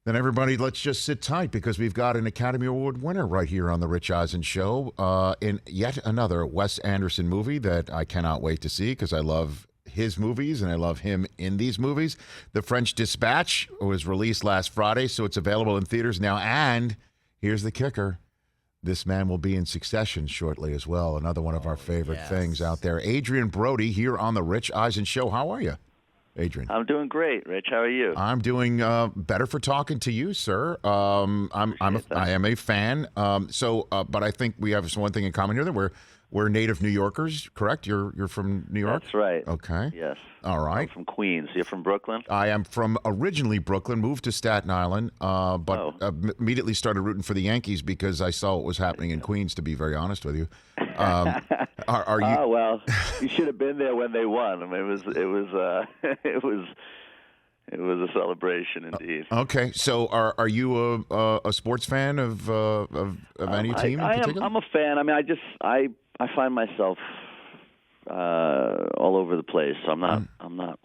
Then everybody, let's just sit tight because we've got an Academy Award winner right here on the Rich Eisen Show in yet another Wes Anderson movie that I cannot wait to see because I love his movies and I love him in these movies. The French Dispatch was released last Friday, so it's available in theaters now. And here's the kicker. This man will be in Succession shortly as well. Another one of our favorite things out there. Adrien Brody here on the Rich Eisen Show. How are you, Adrien? I'm doing great, Rich. How are you? I'm doing better for talking to you, sir. I am a fan. But I think we have one thing in common here that we're native New Yorkers, correct? You're from New York? That's right. Okay. Yes. All right. I'm from Queens. You're from Brooklyn? I am from originally Brooklyn, moved to Staten Island, but immediately started rooting for the Yankees because I saw what was happening in Queens, to be very honest with you. Are you? Oh, well, you should have been there when they won. I mean, it was a celebration indeed. Okay, so are you a sports fan of any team in particular? I'm a fan. I mean, I find myself all over the place. So I'm not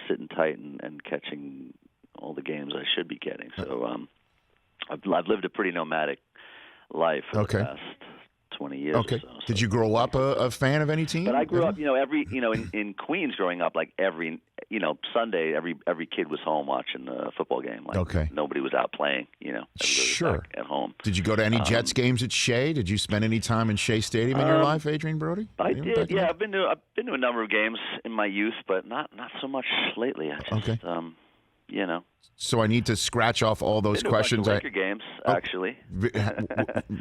sitting tight and catching all the games I should be getting. So I've lived a pretty nomadic life for the past 20 years. Okay. So. Did you grow up a fan of any team? But I grew up, in Queens growing up, like every Sunday, every kid was home watching a football game. Like nobody was out playing, everybody was back at home. Did you go to any Jets games at Shea? Did you spend any time in Shea Stadium in your life, Adrien Brody? I did. Yeah, I've been to a number of games in my youth, but not so much lately. I just, So I need to scratch off all those questions. Laker games, actually.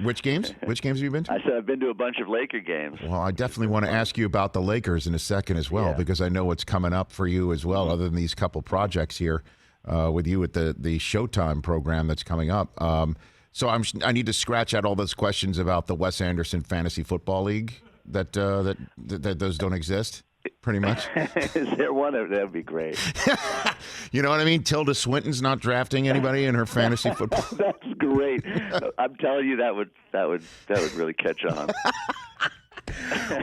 Which games? Which games have you been to? I said I've been to a bunch of Laker games. Well, I definitely want to ask you about the Lakers in a second as well, because I know what's coming up for you as well, other than these couple projects here with you at the Showtime program that's coming up. So I need to scratch out all those questions about the Wes Anderson Fantasy Football League that those don't exist. Pretty much. Is there one? That would be great. You know what I mean? Tilda Swinton's not drafting anybody in her fantasy football. That's great. I'm telling you, that would really catch on.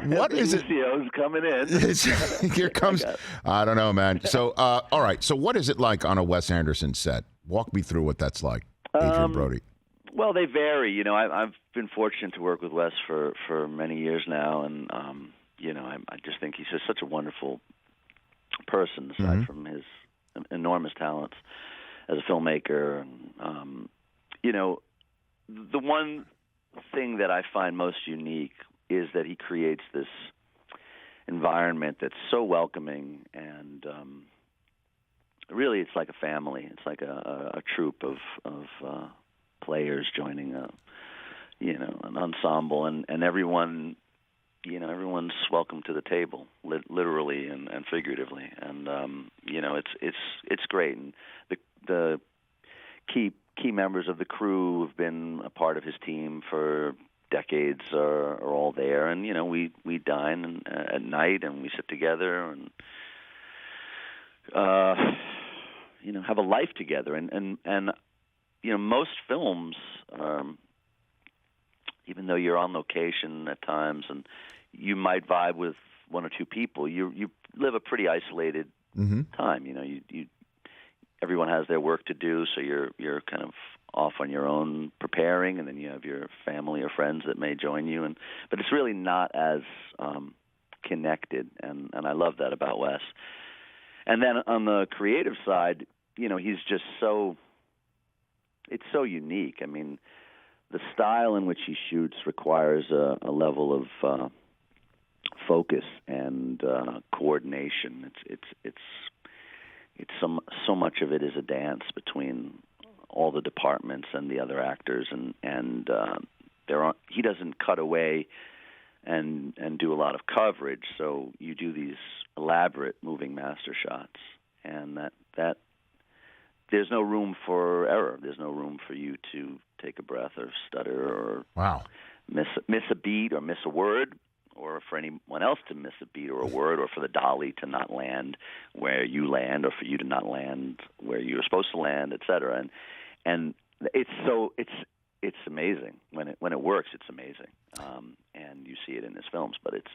What is it? CEO's coming in. Here comes. I don't know, man. So, all right. So, what is it like on a Wes Anderson set? Walk me through what that's like, Adrien Brody. Well, they vary. I've been fortunate to work with Wes for many years now, and I just think he's just such a wonderful person, aside from his enormous talents as a filmmaker. And, the one thing that I find most unique is that he creates this environment that's so welcoming, and really it's like a family. It's like a troupe of players joining an ensemble, and everyone... everyone's welcome to the table, literally and figuratively, and it's great. And the key members of the crew who've been a part of his team for decades are all there, and we dine at night and we sit together and have a life together. And most films. Even though you're on location at times and you might vibe with one or two people, you live a pretty isolated time. Everyone has their work to do, so you're kind of off on your own preparing, and then you have your family or friends that may join you. But it's really not as connected, and I love that about Wes. And then on the creative side, he's just it's so unique. I mean, the style in which he shoots requires a level of focus and coordination. It's so much of it is a dance between all the departments and the other actors, and he doesn't cut away and do a lot of coverage. So you do these elaborate moving master shots, and that there's no room for error. There's no room for you to take a breath or stutter or miss a beat or miss a word, or for anyone else to miss a beat or a word, or for the dolly to not land where you land, or for you to not land where you were supposed to land, et cetera. And it's amazing when it works. It's amazing, and you see it in his films. But it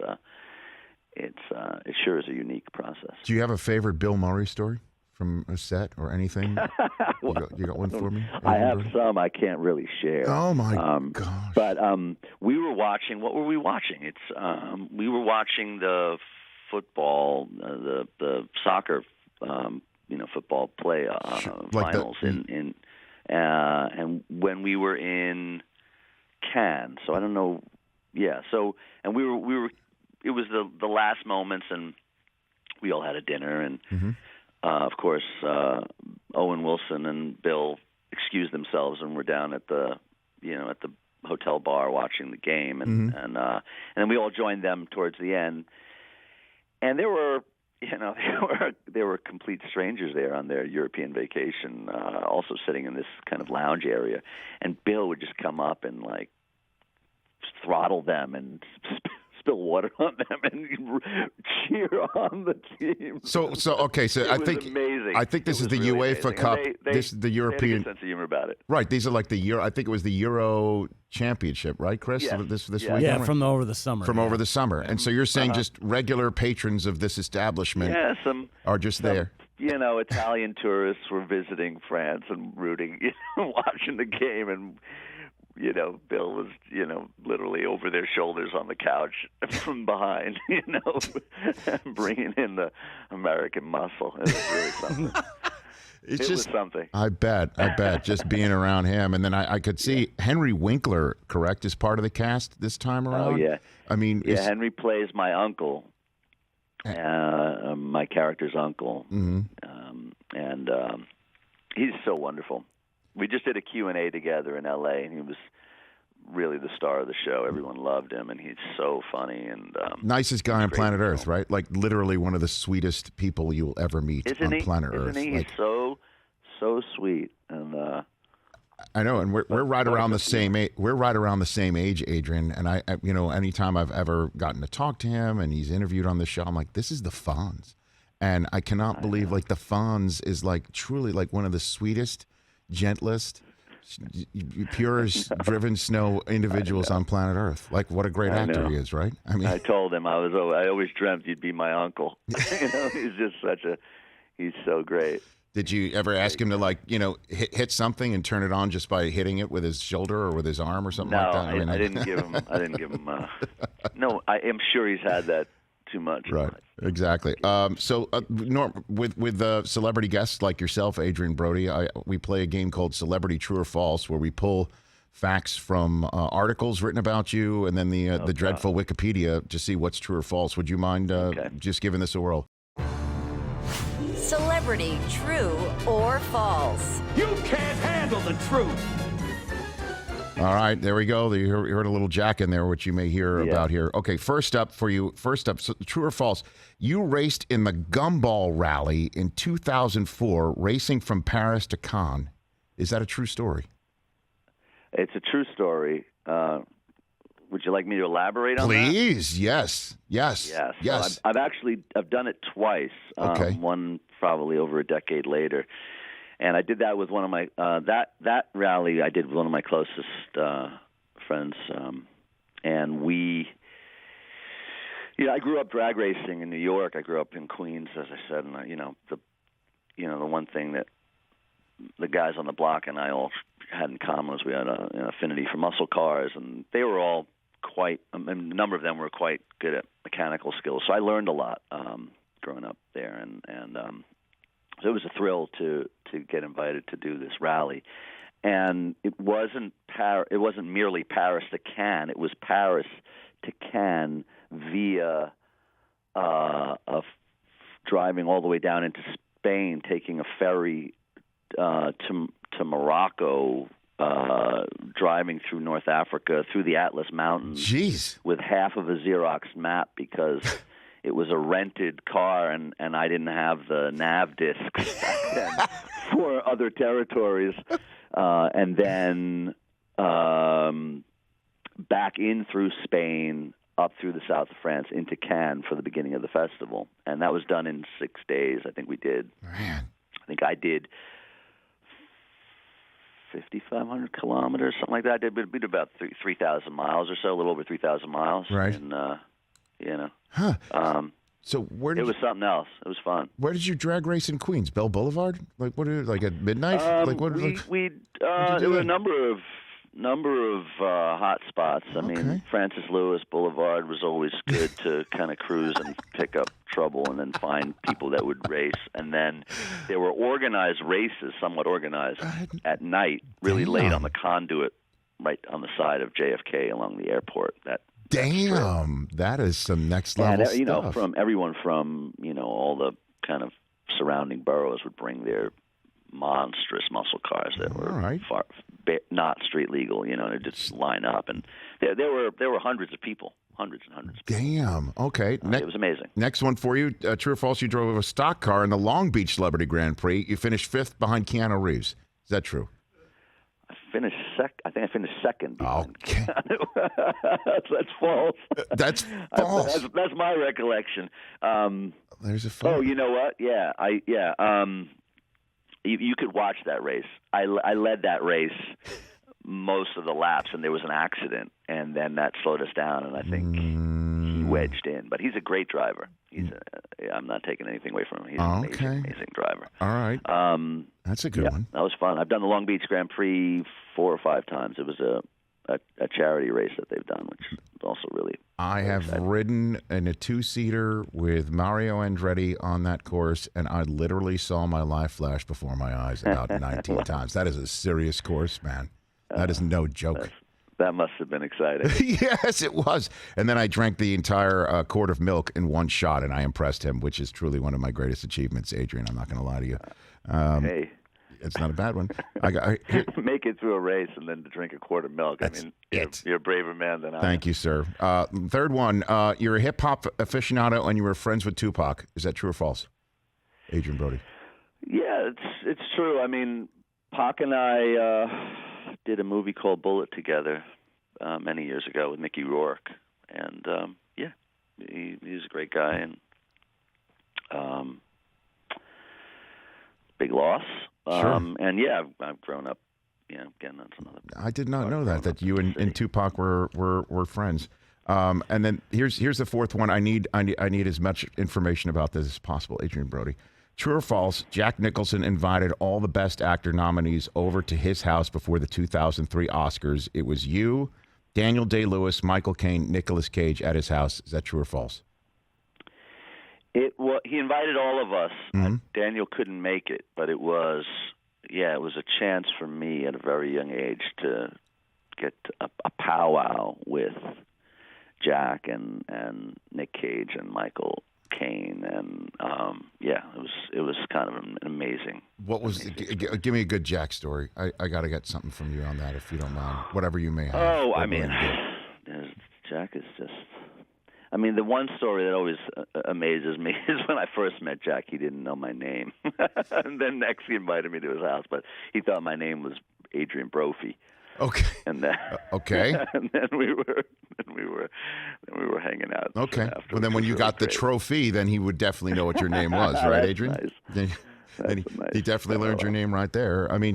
sure is a unique process. Do you have a favorite Bill Murray story from a set or anything? You got one for me? I have some I can't really share. Oh my gosh! But we were watching. What were we watching? We were watching the football, the soccer, football play finals and when we were in Cannes. So I don't know. Yeah. So and we were. It was the last moments, and we all had a dinner, and of course Owen Wilson and Bill excused themselves and were down at the hotel bar watching the game, and then we all joined them towards the end, and there were complete strangers there on their European vacation, also sitting in this kind of lounge area, and Bill would just come up and like throttle them and spill water on them and cheer on the team. So I think amazing. I think this is the really UEFA Cup. This is the European. They had a good sense of humor about it. Right. These are like the Euro. I think it was the Euro Championship, right, Chris? Yes. This Yeah. weekend? Yeah, from over the summer. Over the summer. And so you're saying just regular patrons of this establishment are just there. Italian tourists were visiting France and rooting, watching the game, and Bill was, literally over their shoulders on the couch from behind, bringing in the American muscle. It was really something. It was something. I bet. Just being around him. And then I could see Henry Winkler, correct, is part of the cast this time around? Oh, yeah. I mean, Henry plays my uncle, my character's uncle. And he's so wonderful. We just did a Q&A together in L.A., and he was really the star of the show. Everyone loved him, and he's so funny. And nicest guy on planet Earth, right? Like literally one of the sweetest people you'll ever meet on planet Earth. Isn't he? He's so sweet. And I know, and we're right around the same age. We're right around the same age, Adrien. And I anytime I've ever gotten to talk to him, and he's interviewed on the show, I'm like, this is the Fonz, and I cannot believe like the Fonz is like truly like one of the sweetest, gentlest, purest driven snow individuals on planet Earth. Like, what a great actor he is, right? I mean, I told him I always dreamt you'd be my uncle. He's just he's so great. Did you ever ask him to hit something and turn it on just by hitting it with his shoulder or with his arm or something like that? I didn't give him. No, I am sure he's had that too much. Right. Exactly. So, Norm, with celebrity guests like yourself, Adrien Brody, we play a game called Celebrity True or False, where we pull facts from articles written about you, and then the dreadful Wikipedia to see what's true or false. Would you mind just giving this a whirl? Celebrity True or False. You can't handle the truth. All right, there we go. You heard a little jack in there, which you may hear about here. Okay, first up, so true or false, you raced in the Gumball Rally in 2004, racing from Paris to Cannes. Is that a true story? It's a true story. Would you like me to elaborate on that? Please, yes. So I've done it twice. Okay. One probably over a decade later. And I did that with one of my that rally. I did with one of my closest friends, and we. I grew up drag racing in New York. I grew up in Queens, as I said, and the one thing that the guys on the block and I all had in common was we had an affinity for muscle cars, and they were all a number of them were quite good at mechanical skills. So I learned a lot growing up there, and so it was a thrill to get invited to do this rally. And it wasn't merely Paris to Cannes. It was Paris to Cannes via driving all the way down into Spain, taking a ferry to Morocco, driving through North Africa, through the Atlas Mountains. Jeez. With half of a Xerox map because it was a rented car, and I didn't have the nav discs back then for other territories. And then back in through Spain, up through the south of France, into Cannes for the beginning of the festival. And that was done in 6 days, I think we did. Man. I think I did 5,500 kilometers, something like that. We did about 3,000 miles or so, a little over 3,000 miles. Right. And, Huh. So where It did was something else. It was fun. where did you drag race in Queens? Bell Boulevard? Like what? Like at midnight? Like what? We Like, we where'd you do there were a that? number of hot spots. I Okay. mean, Francis Lewis Boulevard was always good to kind of cruise and pick up trouble, and then find people that would race. And then there were organized races, somewhat organized, at night, really late Damn. on the conduit, right on the side of JFK along the airport. Damn, that is some next level And you know, stuff. from everyone from all the kind of surrounding boroughs would bring their monstrous muscle cars that were All right. not street legal, and they'd just line up, and there were hundreds of people, hundreds and hundreds. Damn. Okay. It was amazing. Next one for you. True or false? You drove a stock car in the Long Beach Celebrity Grand Prix. You finished 5th behind Keanu Reeves. Is that true? I think I finished second. Okay. That's false. That's false. That's my recollection. There's a false. Oh, you know what? Yeah, you could watch that race. I led that race most of the laps, and there was an accident, and then that slowed us down, and I think he wedged in. But he's a great driver. I'm not taking anything away from him. He's an amazing driver. All right. That's a good one. That was fun. I've done the Long Beach Grand Prix 4 or 5 times. It was a charity race that they've done, which is also really. I have ridden in a 2-seater with Mario Andretti on that course, and I literally saw my life flash before my eyes about 19 times. That is a serious course, man. That is no joke. That must have been exciting. Yes, it was. And then I drank the entire quart of milk in one shot, and I impressed him, which is truly one of my greatest achievements, Adrien. I'm not going to lie to you. Hey. It's not a bad one. Make it through a race and then to drink a quart of milk. That's you're a braver man than I am. Thank you, sir. Third one, you're a hip-hop aficionado and you were friends with Tupac. Is that true or false? Adrien Brody. Yeah, it's true. I mean, Pac and I did a movie called Bullet together many years ago with Mickey Rourke. And, he's a great guy. And big loss. Sure. And yeah, I've grown up. Yeah, again, that's another. I did not know that you and Tupac were friends. And then here's the fourth one. I need as much information about this as possible, Adrien Brody. True or false? Jack Nicholson invited all the Best Actor nominees over to his house before the 2003 Oscars. It was you, Daniel Day-Lewis, Michael Caine, Nicolas Cage at his house. Is that true or false? He invited all of us. Mm-hmm. Daniel couldn't make it, but it was a chance for me at a very young age to get a powwow with Jack and Nick Cage and Michael Caine, and it was kind of an amazing. What was? Give me a good Jack story. I got to get something from you on that, if you don't mind. Whatever you may have. Oh, I mean, Jack is just. I mean, the one story that always amazes me is when I first met Jack, he didn't know my name. And then next he invited me to his house, but he thought my name was Adrien Brophy. Okay. And then, okay. And then we were hanging out. Okay. Well, then when you got the trophy, then he would definitely know what your name was, right, Adrien? Nice. He definitely learned your name right there. I mean,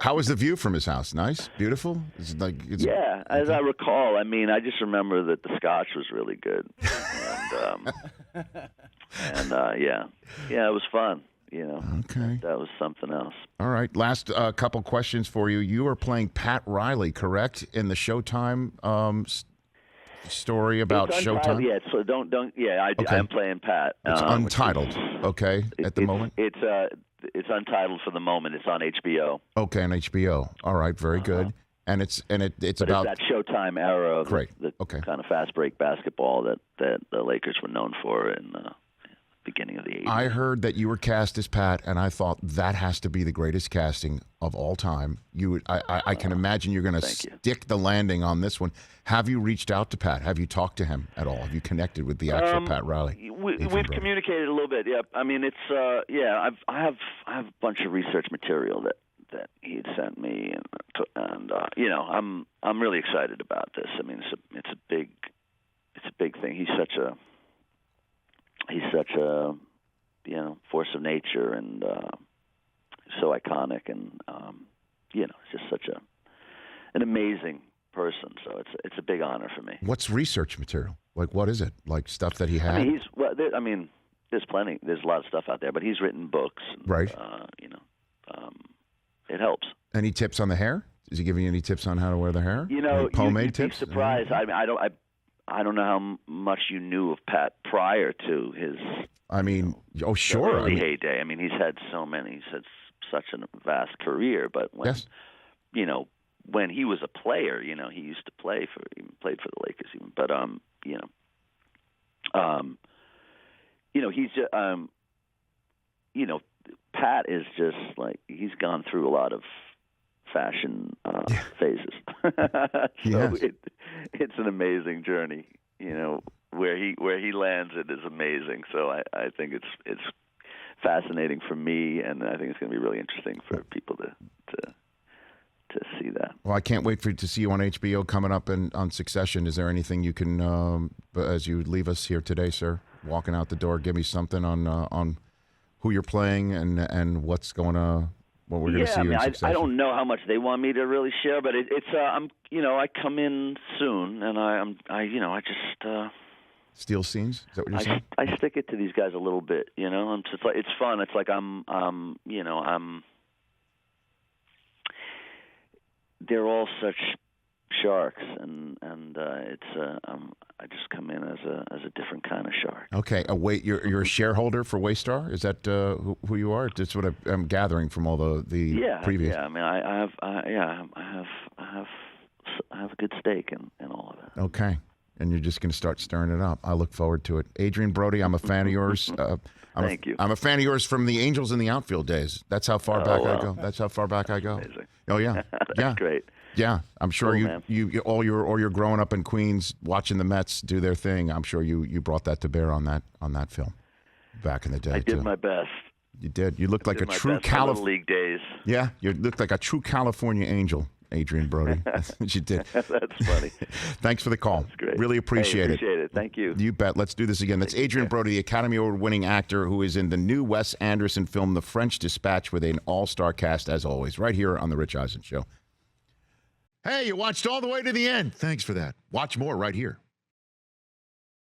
how was the view from his house? Nice, beautiful. As I recall, I mean, I just remember that the scotch was really good, and it was fun. Okay, that was something else. All right, last couple questions for you. You are playing Pat Riley, correct, in the Showtime story about Showtime? Yeah, so don't. Yeah, Okay. I'm playing Pat. It's Untitled. At the moment. It's Untitled for the moment. It's on HBO. Okay, on HBO. All right, very good. And it's about that Showtime era of the kind of fast break basketball that the Lakers were known for in the beginning of the 80s. I heard that you were cast as Pat, and I thought that has to be the greatest casting of all time. I can imagine you're going to stick the landing on this one. Have you reached out to Pat? Have you talked to him at all? Have you connected with the actual Pat Riley? We've communicated a little bit. Yeah, I mean it's I have a bunch of research material that he'd sent me, and I'm really excited about this. I mean it's a big thing. He's such a force of nature, and so iconic, and it's just such an amazing person. So it's a big honor for me. What's research material? Like, what is it? Like stuff that he had? I mean, there's plenty. There's a lot of stuff out there, but he's written books. And, right. It helps. Any tips on the hair? Is he giving you any tips on how to wear the hair? You know, pomade you'd tips? be surprised. I mean, I don't know how much you knew of Pat prior to his. I mean, sure. Early heyday. I mean, he's had such a vast career, but when when he was a player, he used to play he played for the Lakers even. But he's Pat is just like he's gone through a lot of fashion phases. So it's an amazing journey. Where he lands it is amazing. So I think it's fascinating for me, and I think it's going to be really interesting for people to see that. Well, I can't wait to see you on HBO coming up on Succession. Is there anything you can, as you leave us here today, sir, walking out the door, give me something on who you're playing and what's going to. What we're going to see you in Succession. I don't know how much they want me to really share, but I come in soon, and I just steal scenes. Is that what you're saying? I stick it to these guys a little bit, and it's like it's fun. It's like they're all such sharks, and I just come in as a different kind of shark. Okay. Wait, you're a shareholder for Waystar? Is that who you are? That's what I'm gathering from all the previous. Yeah. I mean, I have a good stake in all of that. Okay. And you're just going to start stirring it up. I look forward to it. Adrien Brody, I'm a fan of yours. Thank you. I'm a fan of yours from the Angels in the Outfield days. That's how far back I go. That's how far back I go. Amazing. Oh yeah, That's great. Yeah, I'm sure cool, you all your growing up in Queens watching the Mets do their thing. I'm sure you brought that to bear on that film back in the day. I did my best. You did. You looked like a true Little League days. Yeah, you looked like a true California angel, Adrien Brody. That's what you did. That's funny. Thanks for the call. That's great. Really appreciate it. Appreciate it. Thank you. You bet. Let's do this again. That's Adrien Brody, the Academy Award-winning actor who is in the new Wes Anderson film, The French Dispatch, with an all-star cast, as always, right here on The Rich Eisen Show. Hey, you watched all the way to the end. Thanks for that. Watch more right here.